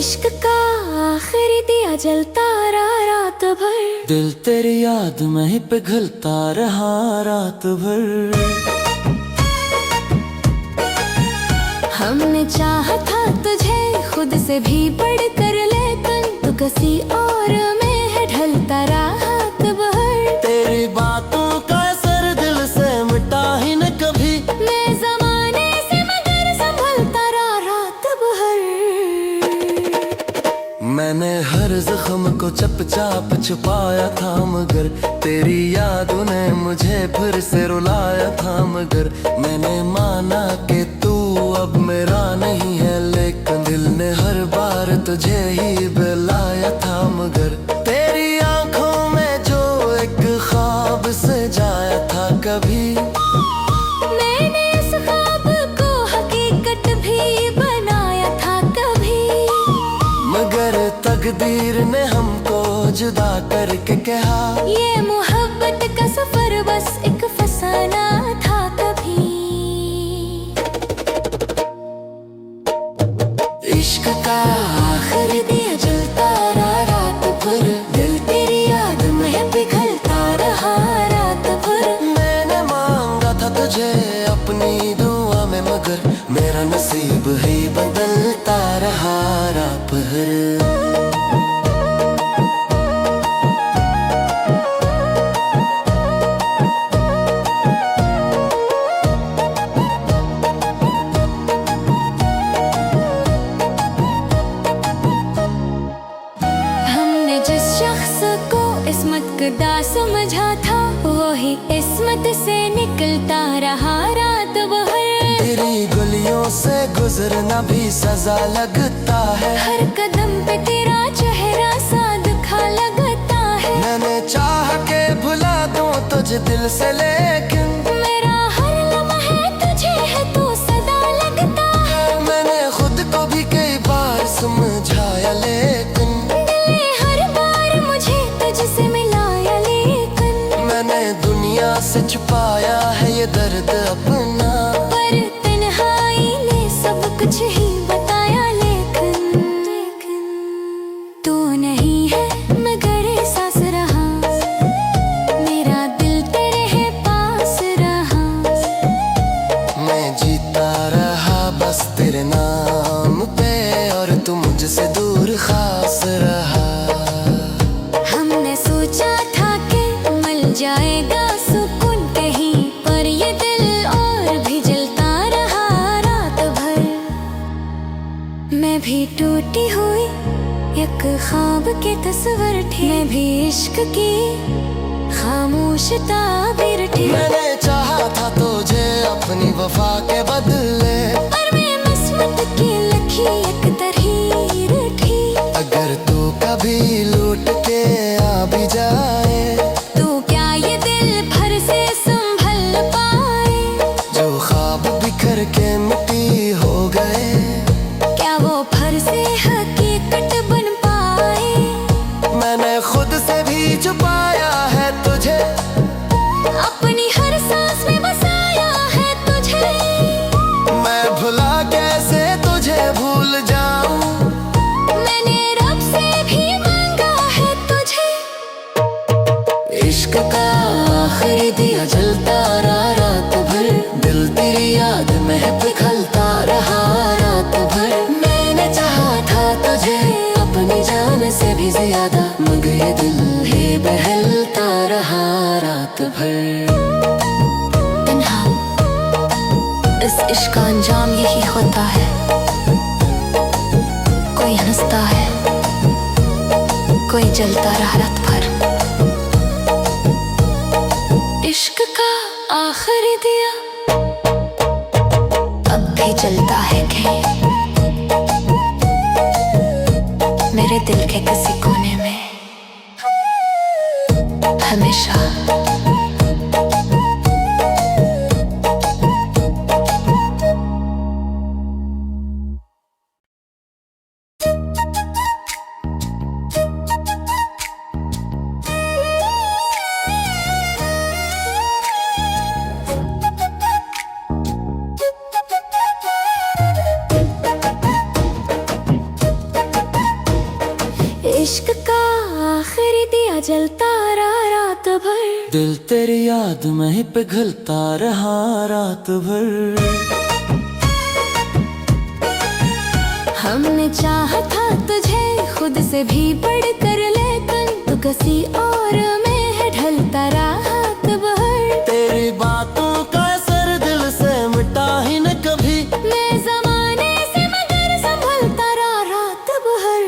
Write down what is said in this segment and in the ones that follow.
इश्क का आखिरी दिया जलता रहा रात भर, दिल तेरी याद में ही पिघलता रहा रात भर। हमने चाहा था तुझे खुद से भी बढ़ कर, लेकिन तू किसी और में है ढलता रहा रात भर। तेरी बातों का असर दिल से मिटा ही न कभी, मैं जमाने से मगर संभलता रहा रात भर। मैंने हर जख्म को चुपचाप छुपाया था, मगर तेरी यादों ने मुझे फिर से रुलाया था। मगर मैंने माना कि तू अब मेरा नहीं है, लेकिन दिल ने हर बार तुझे ही बुलाया था। मगर तेरी आंखों में जो एक ख्वाब सजाया था कभी, मैंने इस ख्वाब को हकीकत भी बनाया था कभी। मगर तकदीर ने हमको जुदा करके कहा, ये मोहब्बत का सफर बस एक फसाना था कभी। इश्क का आखिर दिया जलता रहा रात भर, दिल तेरी याद में पिघलता रहा रात भर। मैंने मांगा था तुझे अपनी दुआ में, मगर मेरा नसीब ही बदलता रहा रात भर। हमने जिस शख्स को इस्मत कदा समझा था, वही इस्मत से निकलता रहा रात भर। तेरी गलियों से गुजरना भी सजा लगता है, हर कदम पे तेरा चेहरा सा दुखा लगता है। मैंने चाह के भुला दूं तुझे दिल से, लेकिन मेरा हर लम्हा तुझे है तो सदा लगता है। मैंने खुद को भी कई बार समझाया, लेकिन दिल ने हर बार मुझे तुझसे मिलाया, लेकिन मैंने दुनिया से छुपाया है ये दर्द अपना। पर तन्हाई ने सब कुछ ही बताया, लेकिन तू नहीं है मगर एहसास रहा, मेरा दिल तेरे है पास रहा। मैं जीता रहा बस तेरे नाम पे, और तू मुझसे दूर खास रहा। हमने सोचा था कि मिल जाएगा सुकून कहीं, पर ये दिल और भी जलता रहा रात भर। मैं भी टूटी हुई एक ख्वाब के तस्वीर थी, मैं भी इश्क की खामोश ताबीर थी। मैंने चाहा था तुझे अपनी वफा के बदले, पर मैं किस्मत की लिखी एक तहरीर थी। अगर तू कभी लूट के आ भी जाए, तो क्या ये दिल भर से संभल पाए? जो ख्वाब बिखर के मिट्टी हो गए, क्या वो भर से हकीकत बन पाए? मैंने खुद से भी छुपाया है तुझे, अपनी हर सांस में बसाया है तुझे। मैं भुला कैसे तुझे भूल जाऊं, मैंने रब से भी मांगा है तुझे। इश्क का आखिरी दिया जलता रहा रात भर, दिल तेरी याद में पिघलता रहा रात भर। मैंने चाहा था तुझे अपनी जान से भी ज्यादा, मगर ये दिल ही बहलता रहा रात भर। तन्हा इस इश्क का अंजाम यही होता है, कोई हंसता है कोई जलता रहा रात भर। इश्क का आखिरी दिया अब भी जलता है कहीं, मेरे दिल के किसी कोने में हमेशा। जलता रहा रात भर। दिल तेरी याद में ही पिघलता रहा रात भर। हमने चाहा था तुझे खुद से भी बढ़कर, लेकिन तू किसी और में है ढलता रहा रात भर। तेरी बातों का असर दिल से मिटा ही न कभी, मैं जमाने से मगर संभलता रहा रात भर।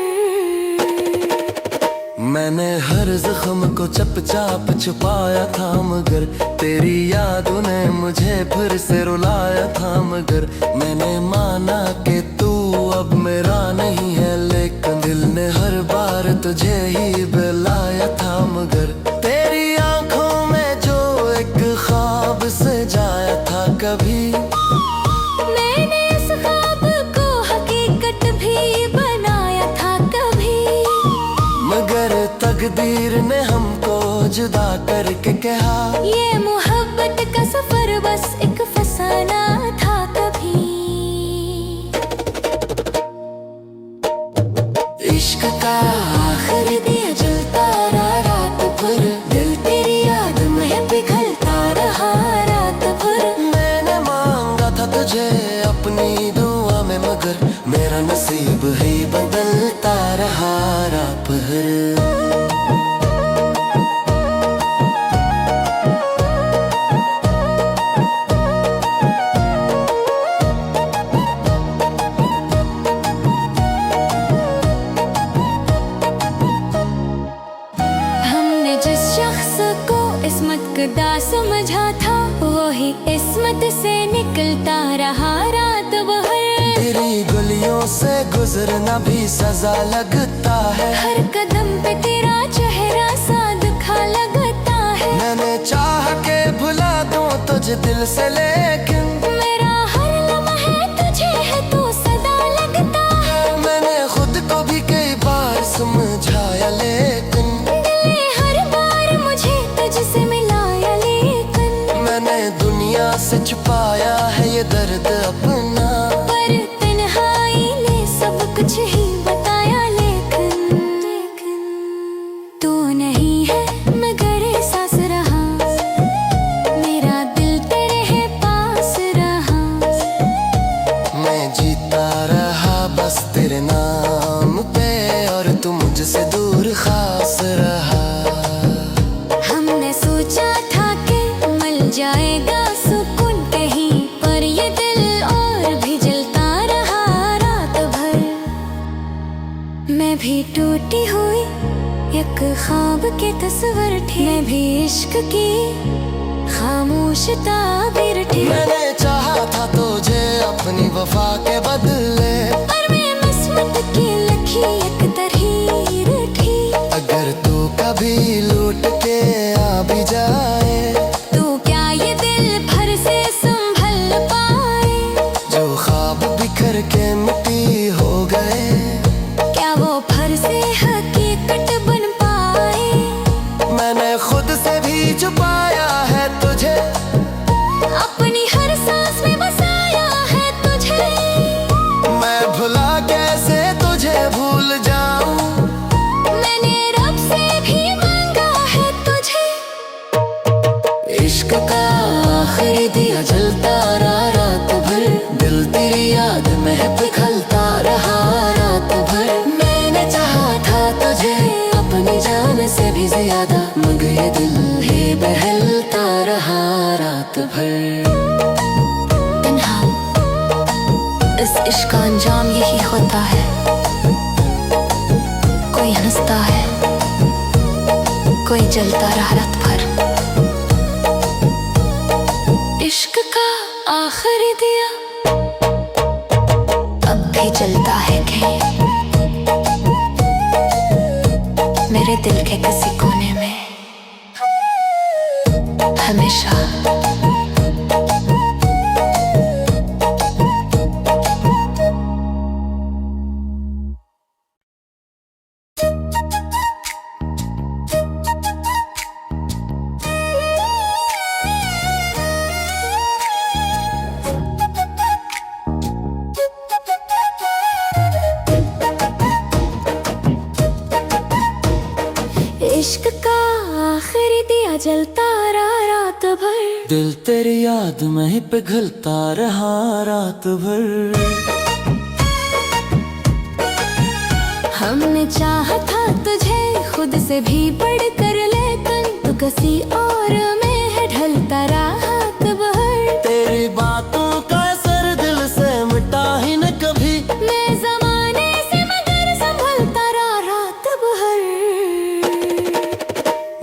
मैंने हर जख्म को चुपचाप छुपाया था, मगर तेरी यादों ने मुझे फिर से रुलाया था। मगर मैंने माना कि तू अब मेरा नहीं है, लेकिन दिल ने हर बार तुझे ही बुलाया था। मगर तेरी आंखों में जो एक ख्वाब सजाया था कभी, मैंने इस ख्वाब को हकीकत भी बनाया था कभी। मगर तकदीर ने हमको जुदा करके कहा, ये मोहब्बत का सफर बस एक फसाना था कभी। इश्क का आखिरी दिया जलता रहा रात भर। दिल तेरी याद में पिघलता रहा रात भर। मैंने मांगा था तुझे अपनी दुआ में, मगर मेरा नसीब ही बदलता रहा रात भर। हमने जिस शख्स को इस्मत कदा समझा था, वही इस्मत से निकलता रहा रात भर। तेरी गलियों से गुजरना भी सजा लगता है, हर कदम पे तेरा चेहरा सा दिखा लगता है। मैंने चाह के भुला दूं तुझे दिल से, लेकिन मेरा हर लम्हा तुझे है तो सदा लगता है। मैंने खुद को भी कई बार समझाया, लेकिन दिल ने हर बार मुझे तुझसे मिलाया, लेकिन मैंने दुनिया से छुपाया है ये दर्द अपना। पर तन्हाई ने सब कुछ ही बताया, लेकिन तू नहीं है मगर एहसास रहा, मेरा दिल तेरे है पास रहा। मैं जीता रहा बस तेरे नाम पे, और तू मुझसे दूर खास रहा। हमने सोचा था कि मिल जाएगा सुकून कहीं, पर ये दिल और भी जलता रहा रात भर। मैं भी टूटी हुई एक ख्वाब के तस्वीर थी, मैं भी इश्क की खामोश ताबीर थी। मैंने चाहा था तुझे अपनी वफा के बदले, पर मैं किस्मत की लिखी एक तहरीर थी। अगर तू कभी लौट के आ भी जाए, तू क्या ये दिल भर से संभल पाए? जो ख्वाब बिखर के मिट्टी हो गए, क्या वो फिर से हकीकत बन पाए? मैंने खुद से भी छुपाया है तुझे, अपनी हर सांस में बसाया है तुझे। मैं भुला कैसे तुझे भूल जाऊं, मैंने रब से भी मांगा है तुझे। इश्क का आखिरी दिया जलता रहा रात भर। दिल तेरी याद में पिघलता रहा रात भर। मैंने चाहा था तुझे अपनी जान से भी ज्यादा, मगर ये दिल ही बहलता रहा रात भर। तन्हा इस इश्क का अंजाम यही होता है, कोई हंसता है, कोई जलता रहा रात भर। इश्क का आखिरी दिया अब भी जलता है कहीं, मेरे दिल के किसी कोने में हमेशा। इश्क का जलता रहा रात भर। दिल तेरी याद में ही पिघलता रहा रात भर। हमने चाहा था तुझे खुद से भी बढ़ कर, लेकिन तू किसी और में है ढलता रहा रात भर। तेरी बातों का असर दिल से मिटा ही न कभी, मैं जमाने से मगर संभलता रहा रात भर।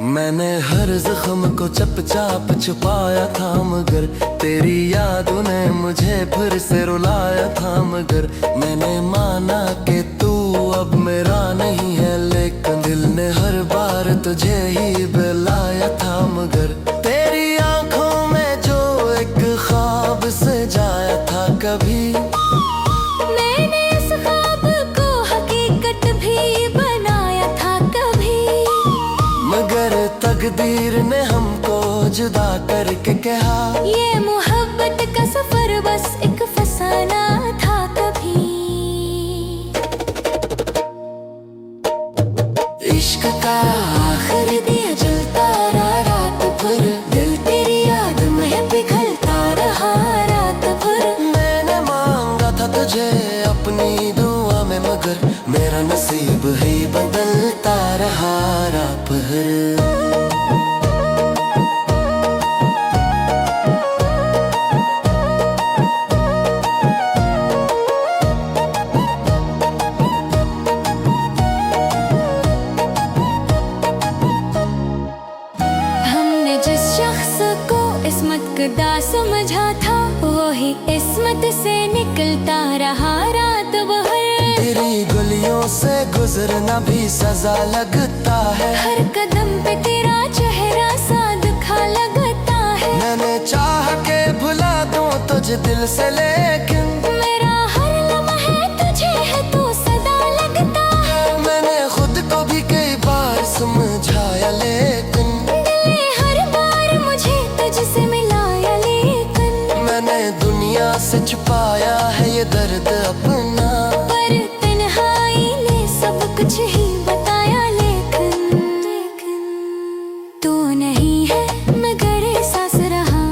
मैंने हर जख्म को चुपचाप छुपाया था, मगर तेरी यादों ने मुझे फिर से रुलाया था। मगर मैंने माना कि तू अब मेरा नहीं है, लेकिन दिल ने हर बार तुझे ही बुलाया था। मगर तेरी आंखों में जो एक ख्वाब सजाया था कभी, मैंने इस ख्वाब को हकीकत भी बनाया था कभी। मगर तकदीर ने हमको जुदा करके कहा, ये मोहब्बत का सफर बस एक फसाना था कभी। इश्क का आखिरी दिया जलता रहा रात भर। दिल तेरी याद में पिघलता रहा रात भर। मैंने मांगा था तुझे अपनी दुआ में, मगर मेरा नसीब ही बदलता रहा रात भर। कदा समझा था वही किस्मत से निकलता रहा रात भर। तेरी गलियों से गुजरना भी सजा लगता है, हर कदम पे तेरा चेहरा सा दुखा लगता है। मैंने चाह के भुला दूं तुझे दिल से, लेकिन मेरा हर लम्हा तुझे है तो सदा लगता है। मैंने खुद को भी कई बार समझाया, लेकिन दिल ने हर बार मुझे तुझसे मिलाया, लेकिन मैंने दुनिया से छुपाया है ये दर्द अपना। पर तन्हाई ने सब कुछ ही बताया, लेकिन तू नहीं है मगर एहसास रहा,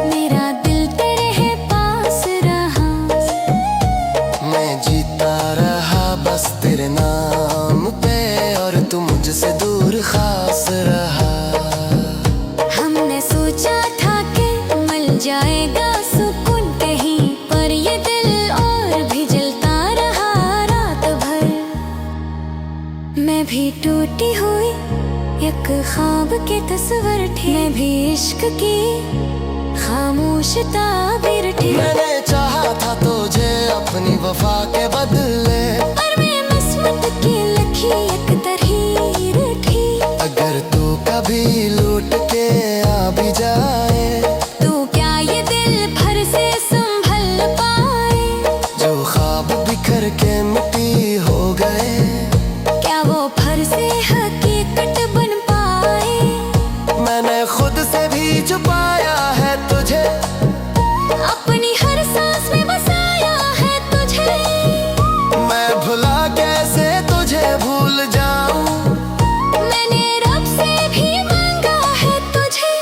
मेरा दिल तेरे है पास रहा। मैं जीता रहा बस तेरे नाम पे, और तू मुझसे दूर खास रहा। हमने सोचा था कि मिल जाएगा सुकून कहीं, पर ये दिल और भी जलता रहा रात भर। मैं भी टूटी हुई एक ख्वाब की तस्वीर थी, मैं भी इश्क की खामोश ताबीर थी। मैंने चाहा था तुझे अपनी वफा के बदले, पर मैं किस्मत की लिखी एक तहरीर थी। अगर तू कभी लूट के आ भी जाए, तू क्या ये दिल भर से संभल पाए? जो ख्वाब बिखर के मिट्टी हो गए, क्या वो भर से हकीकत बन पाए? मैंने खुद से भी छुपाया है तुझे, अपनी हर सांस में बसाया है तुझे। मैं भुला कैसे तुझे भूल जाऊं, मैंने रब से भी मांगा है तुझे।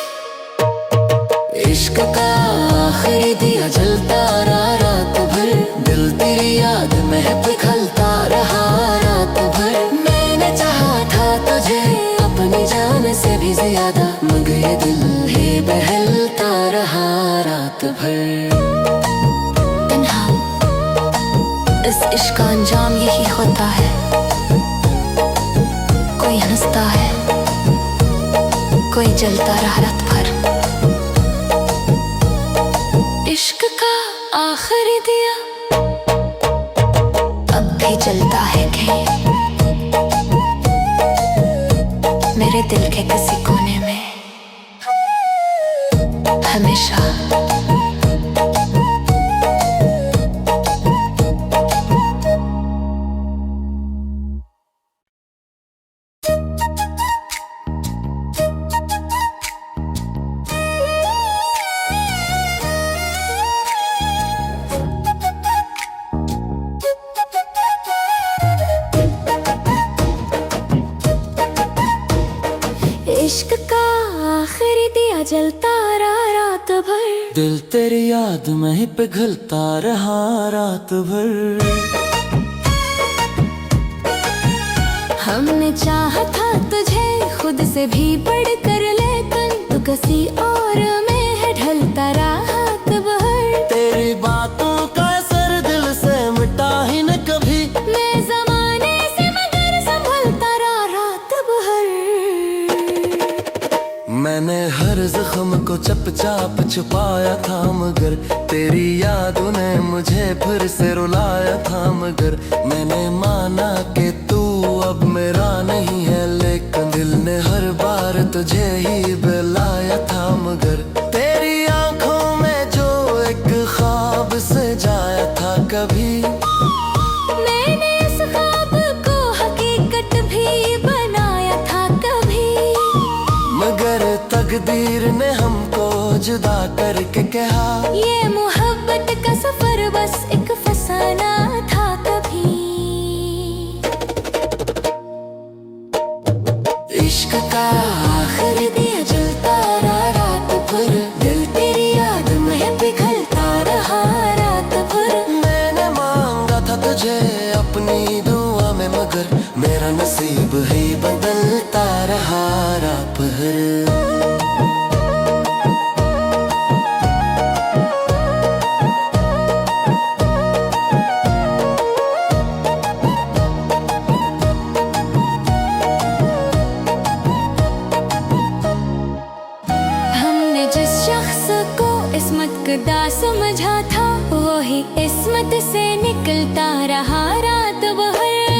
इश्क का आखिरी दिया जलता रहा रात भर। दिल तेरी याद में पिघलता रहा रात भर। मैंने चाहा था तुझे अपनी जान से भी ज्यादा, मगर ये दिल ही बहलता रहा रात भर। तन्हा इस इश्क का अंजाम यही होता है, कोई हंसता है कोई जलता रहा रात भर। इश्क का आखिरी दिया अब भी जलता है कहीं, मेरे दिल के किसी कोने में हमेशा। इश्क का दिल तेरी याद में ही पिघलता रहा रात भर। हमने चाहा था तुझे खुद से भी बढ़कर, लेकिन तू किसी और में है ढलता रात भर। तेरी बातों का असर दिल से मिटा ही न कभी, मैं जमाने से मगर संभलता रहा रात भर। मैंने हर जख्म को चुपचाप छुपाया था, मगर तेरी यादों ने मुझे फिर से रुलाया था। मगर मैंने माना कि तू अब मेरा नहीं है, लेकिन दिल ने हर बार तुझे ही बुलाया था। मगर तेरी आंखों में जो एक ख्वाब सजाया था कभी, मैंने इस ख्वाब को हकीकत भी बनाया था कभी। मगर तकदीर ने हमको जुदा करके कहा, ये मोहब्बत का सफर बस एक फसाना था कभी। इश्क का आखिरी दिया जलता रहा रात भर, दिल तेरी याद में पिघलता रहा रात भर। मैंने मांगा था तुझे अपनी दुआ में, मगर मेरा नसीब ही बदलता रहा रात भर। हमने जिस शख्स को इस्मत कदा समझा था, वही इस्मत से निकलता रहा रात भर।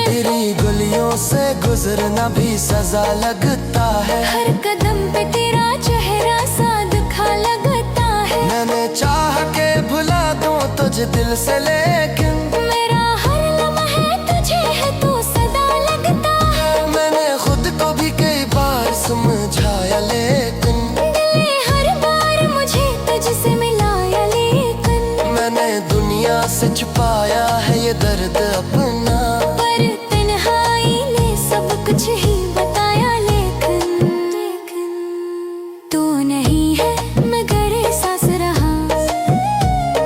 तेरी गलियों से गुजरना भी सजा लगता है, हर कदम पे तेरा चेहरा सादखा लगता है। मैंने चाह के भुला दूं तुझे दिल से, लेकिन मेरा हर लम्हा तुझे है तो सदा लगता है। मैंने खुद को भी कई बार समझाया, लेकिन दिल ने हर बार मुझे तुझसे मिलाया, लेकिन मैंने दुनिया से छुपाया है ये दर्द अपना। पर तन्हाई ने सब कुछ ही बताया, लेकिन तू नहीं है मगर एहसास रहा,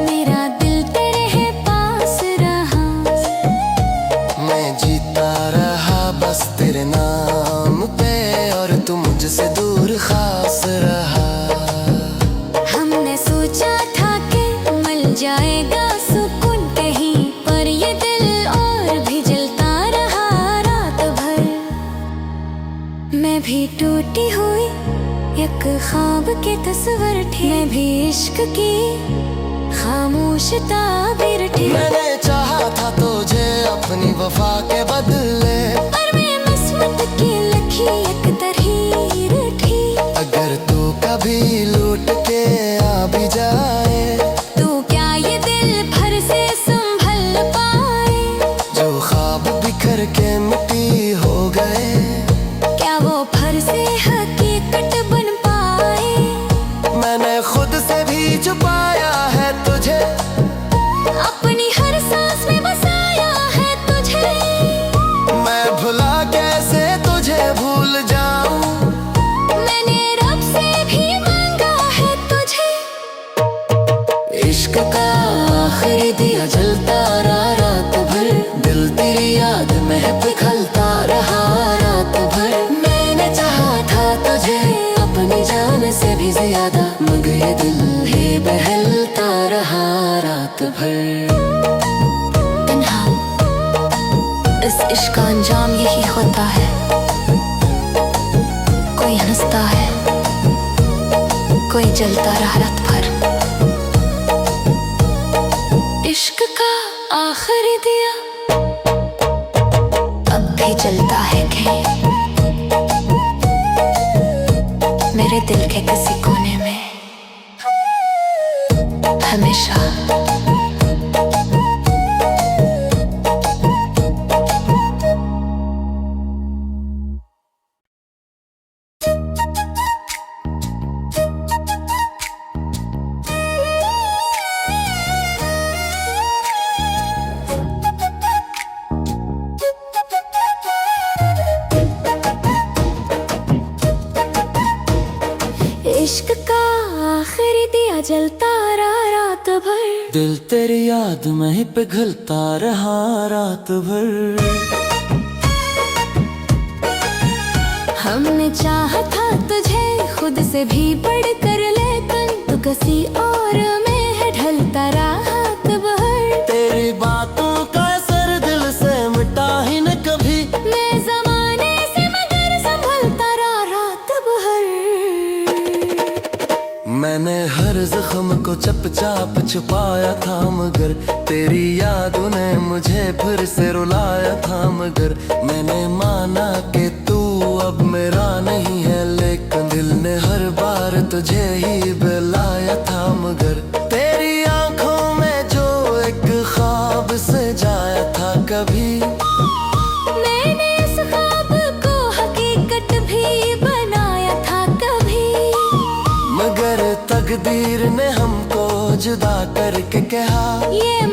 मेरा दिल तेरे है पास रहा। मैं जीता रहा बस तेरे नाम पे, और तू मुझसे दूर खास रहा। हमने सोचा था कि मिल जाएगा सुकून कहीं, पर ये दिल और भी जलता रहा रात भर। मैं भी टूटी हुई एक ख्वाब के तस्वीर थी, मैं भी इश्क की खामोश ताबीर थी। मैंने चाहा था तुझे अपनी वफा के बदले, पर मैं किस्मत की लिखी एक तहरीर थी। अगर तू कभी लौट के आ भी जाए, तो क्या ये दिल भर से संभल पाए? जो ख्वाब बिखर के मिट्टी हो गए, क्या वो भर से हकीकत बन पाए? मैंने खुद से भी छुपाया है तुझे, अपनी हर सांस में बसाया है तुझे। मैं भुला कैसे तुझे भूल जाऊं, मैंने रब से भी मांगा है तुझे। इश्क का आखिरी दिया जलता रहा रात भर, दिल तेरी याद में पिघलता रहा रात भर। मैंने चाहा था तुझे अपनी जान से भी ज्यादा, मगर ये दिल ही बहलता रहा रात भर। तन्हा इस इश्क का अंजाम यही होता है, कोई हंसता है कोई जलता रहा रात भर। इश्क का आखिरी दिया अब भी जलता है कहीं, मेरे दिल के किसी कोने में हमेशा। इश्क का आखिरी दिया जलता दिल तेरी याद में ही पिघलता रहा रात भर। हमने चाहा था तुझे खुद से भी बढ़कर, लेकिन तू किसी और में है ढलता रात भर। तेरी बातों का असर दिल से मिटा ही न कभी, मैं जमाने से मगर संभलता रहा रात भर। मैंने हर जख्म को चुपचाप छुपाया था, मगर तेरी यादों ने मुझे फिर से रुलाया था। मगर मैंने माना कि तू अब मेरा नहीं है, लेकिन दिल ने हर बार तुझे ही बुलाया था। मगर तेरी आंखों में जो एक ख्वाब से जाया था कभी, मैंने इस ख्वाब को हकीकत भी बनाया था कभी। मगर तकदीर ने हमको जुदा करके कहा, ये